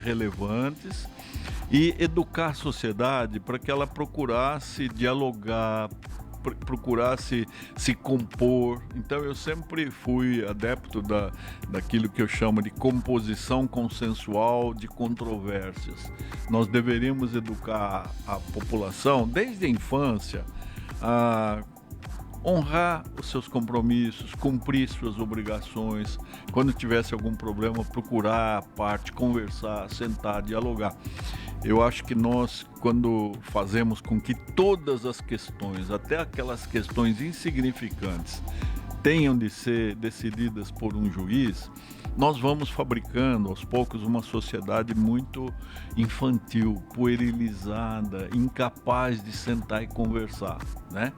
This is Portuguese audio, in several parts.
relevantes e educar a sociedade para que ela procurasse dialogar, procurasse se compor. Então eu sempre fui adepto daquilo que eu chamo de composição consensual de controvérsias. Nós deveríamos educar a população desde a infância a honrar os seus compromissos, cumprir suas obrigações. Quando tivesse algum problema, procurar a parte, conversar, sentar, dialogar. Eu acho que nós, quando fazemos com que todas as questões, até aquelas questões insignificantes, tenham de ser decididas por um juiz, nós vamos fabricando aos poucos uma sociedade muito infantil, puerilizada, incapaz de sentar e conversar, né?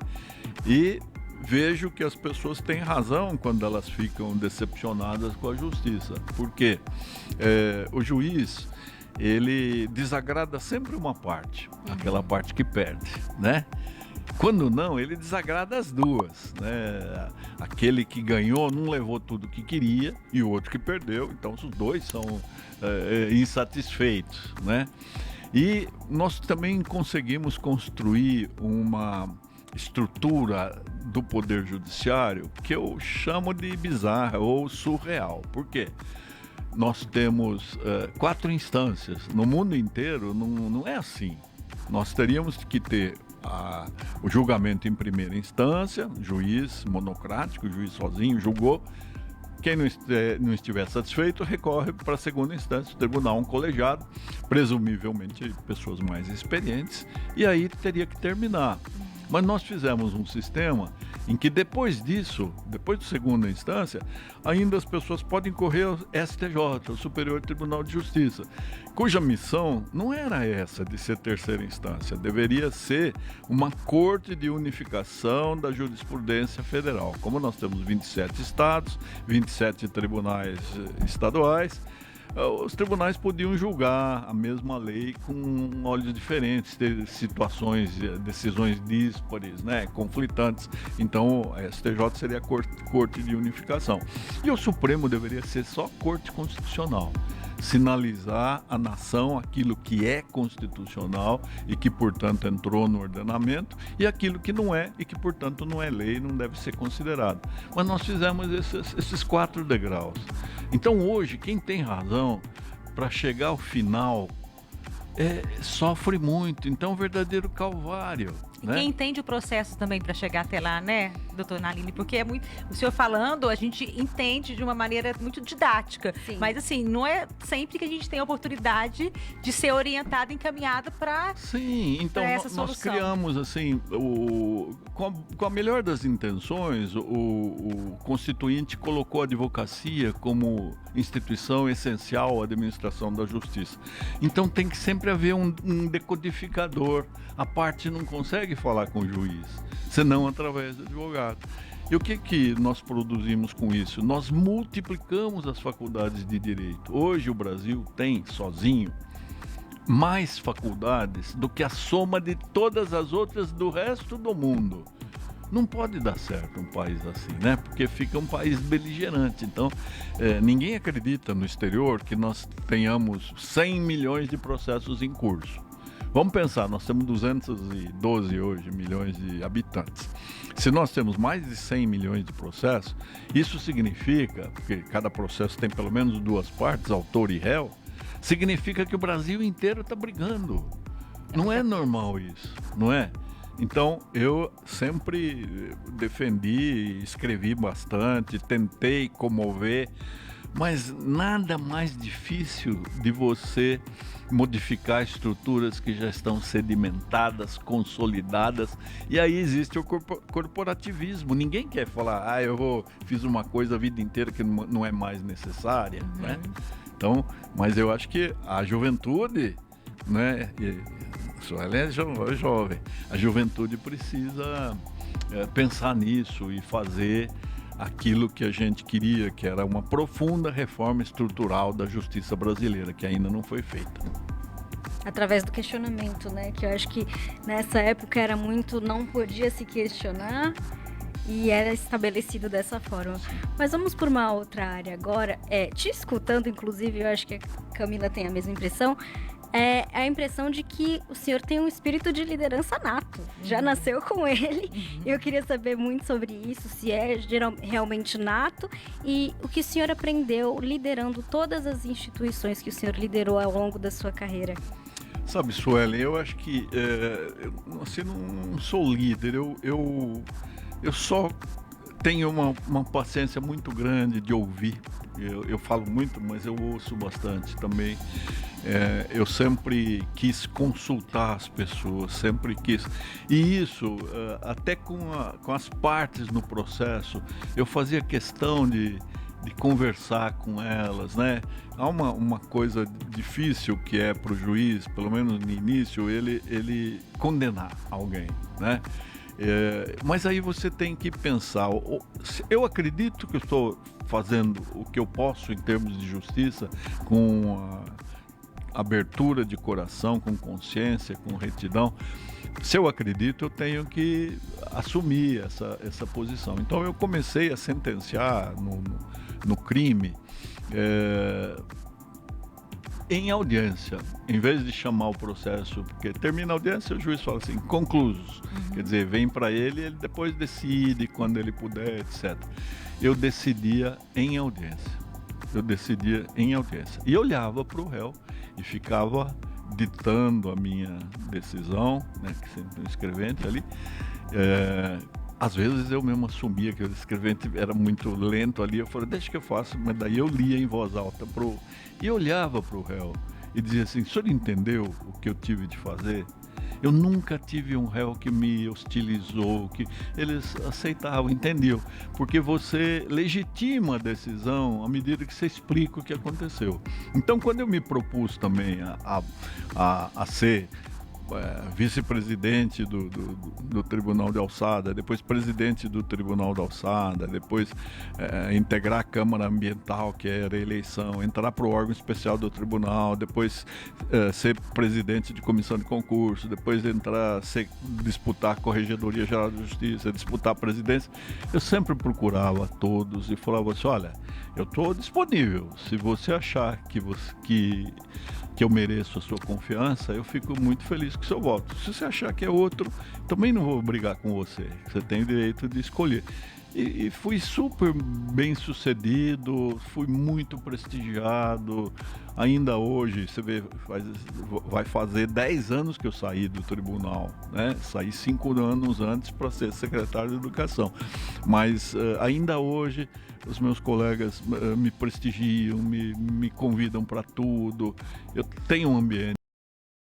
E vejo que as pessoas têm razão quando elas ficam decepcionadas com a justiça, porque o juiz, ele desagrada sempre uma parte, aquela parte que perde, né? Quando não, ele desagrada as duas, né? Aquele que ganhou não levou tudo que queria e o outro que perdeu, então os dois são insatisfeitos, né? E nós também conseguimos construir uma estrutura do Poder Judiciário que eu chamo de bizarra ou surreal. Por quê? Nós temos 4 instâncias. No mundo inteiro não é assim. Nós teríamos que ter o julgamento em primeira instância, juiz monocrático, o juiz sozinho julgou. Quem não estiver satisfeito recorre para a segunda instância, o tribunal, um colegiado, presumivelmente pessoas mais experientes, e aí teria que terminar. Mas nós fizemos um sistema em que depois disso, depois da segunda instância, ainda as pessoas podem correr ao STJ, o Superior Tribunal de Justiça, cuja missão não era essa de ser terceira instância, deveria ser uma corte de unificação da jurisprudência federal. Como nós temos 27 estados, 27 tribunais estaduais, os tribunais podiam julgar a mesma lei com olhos diferentes, ter situações, decisões díspares, né, conflitantes. Então, a STJ seria a corte de unificação. E o Supremo deveria ser só corte constitucional, sinalizar à nação aquilo que é constitucional e que, portanto, entrou no ordenamento, e aquilo que não é e que, portanto, não é lei, não deve ser considerado. Mas nós fizemos esses 4 degraus. Então, hoje, quem tem razão para chegar ao final sofre muito. Então, é um verdadeiro calvário, né? Quem entende o processo também para chegar até lá, né, doutor Naline? Porque é muito. O senhor falando, a gente entende de uma maneira muito didática. Sim. Mas, assim, não é sempre que a gente tem a oportunidade de ser orientado, encaminhado para. Sim, então essa nós solução. criamos, assim, com a melhor das intenções, o Constituinte colocou a advocacia como instituição essencial à administração da justiça. Então tem que sempre haver um decodificador. A parte não consegue falar com o juiz, senão através do advogado. E o que nós produzimos com isso? Nós multiplicamos as faculdades de direito. Hoje o Brasil tem, sozinho, mais faculdades do que a soma de todas as outras do resto do mundo. Não pode dar certo um país assim, né? Porque fica um país beligerante. Então, ninguém acredita no exterior que nós tenhamos 100 milhões de processos em curso. Vamos pensar, nós temos 212 hoje milhões de habitantes. Se nós temos mais de 100 milhões de processos, isso significa, porque cada processo tem pelo menos 2 partes, autor e réu, significa que o Brasil inteiro está brigando. Não é normal isso, não é? Então, eu sempre defendi, escrevi bastante, tentei comover, mas nada mais difícil de você modificar estruturas que já estão sedimentadas, consolidadas, e aí existe o corporativismo. Ninguém quer falar, fiz uma coisa a vida inteira que não é mais necessária, né? Então, mas eu acho que a juventude, né? Ela é jovem. A juventude precisa pensar nisso e fazer aquilo que a gente queria, que era uma profunda reforma estrutural da justiça brasileira, que ainda não foi feita. Através do questionamento, né? Que eu acho que nessa época era muito, não podia se questionar. e era estabelecido dessa forma. Mas vamos por uma outra área agora. Te escutando, inclusive, eu acho que a Camila tem a mesma impressão. É a impressão de que o senhor tem um espírito de liderança nato. Já nasceu com ele. Eu queria saber muito sobre isso, se é realmente nato e o que o senhor aprendeu liderando todas as instituições que o senhor liderou ao longo da sua carreira. Sabe, Suelen, eu acho que eu não sou líder, eu só tenho uma paciência muito grande de ouvir. Eu falo muito, mas eu ouço bastante também. Eu sempre quis consultar as pessoas, sempre quis. E isso, até com as partes no processo, eu fazia questão de conversar com elas, né? Há uma coisa difícil que é para o juiz, pelo menos no início, ele condenar alguém, né? Mas aí você tem que pensar, eu acredito que eu estou fazendo o que eu posso em termos de justiça, com abertura de coração, com consciência, com retidão. Se eu acredito, eu tenho que assumir essa posição. Então eu comecei a sentenciar no crime em audiência, em vez de chamar o processo, porque termina a audiência, o juiz fala assim, conclusos. Quer dizer, vem para ele depois decide quando ele puder, etc. Eu decidia em audiência. E olhava para o réu e ficava ditando a minha decisão, né, que sempre um escrevente ali. Às vezes eu mesmo assumia que o escrevente era muito lento ali, eu falei, deixa que eu faço, mas daí eu lia em voz alta e olhava para o réu e dizia assim, o senhor entendeu o que eu tive de fazer? Eu nunca tive um réu que me hostilizou, que eles aceitavam, entendiam, porque você legitima a decisão à medida que você explica o que aconteceu. Então, quando eu me propus também a ser vice-presidente do Tribunal de Alçada, depois presidente do Tribunal de Alçada, depois integrar a Câmara Ambiental, que era a eleição, entrar para o órgão especial do Tribunal, depois ser presidente de comissão de concurso, depois disputar a Corregedoria Geral de Justiça, disputar a presidência. Eu sempre procurava todos e falava assim, olha, eu estou disponível, se você achar que eu mereço a sua confiança, eu fico muito feliz com o seu voto. Se você achar que é outro, também não vou brigar com você. Você tem o direito de escolher. E fui super bem sucedido, fui muito prestigiado. Ainda hoje, você vê, vai fazer 10 anos que eu saí do tribunal, né? Saí 5 anos antes para ser secretário de Educação. Mas ainda hoje os meus colegas me prestigiam, me convidam para tudo. Eu tenho um ambiente